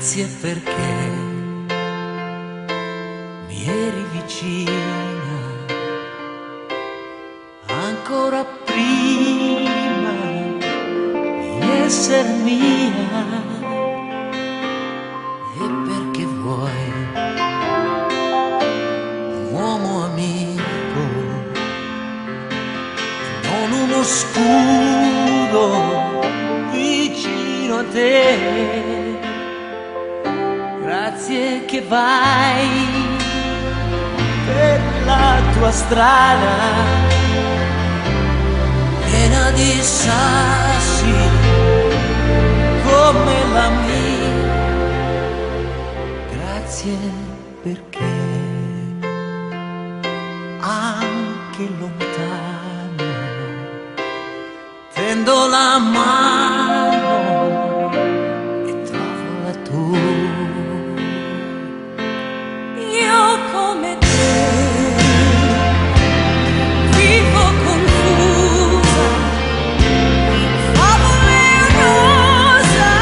Grazie perché mi eri vicina ancora prima di esser mia, e perché vuoi un uomo amico, non uno scudo vicino a te. Grazie che vai per la tua strada piena di sassi come la mia. Grazie perché anche lontano tendo la mano e trovo la tua. Come te vivo confusa, favole rosa,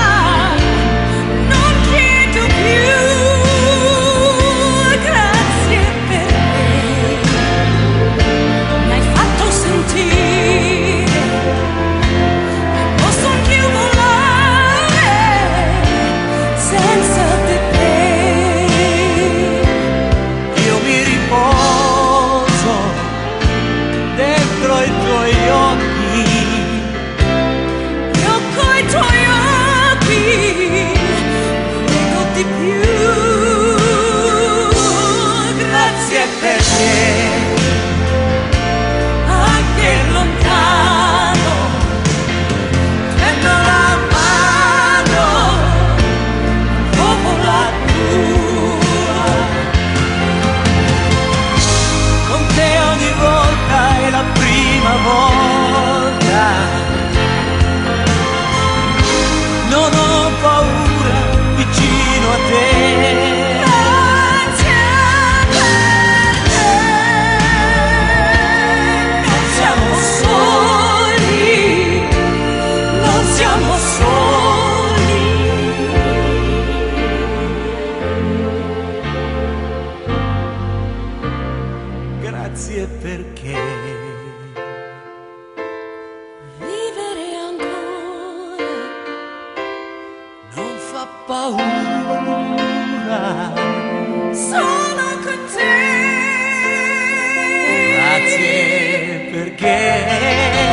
non chiedo più. Grazie perché mi hai fatto sentire che posso anch'io volare senza te. Dentro i tuoi occhi, io coi tuoi occhi vedo di più. grazie perché Anche lontano tendo la mano dopo la tua. Con te ogni volta è la prima volta, non ho paura vicino a te. grazie perché non siamo soli, non siamo soli. Grazie perché Vivere ancora non fa paura. sono con te. Grazie perché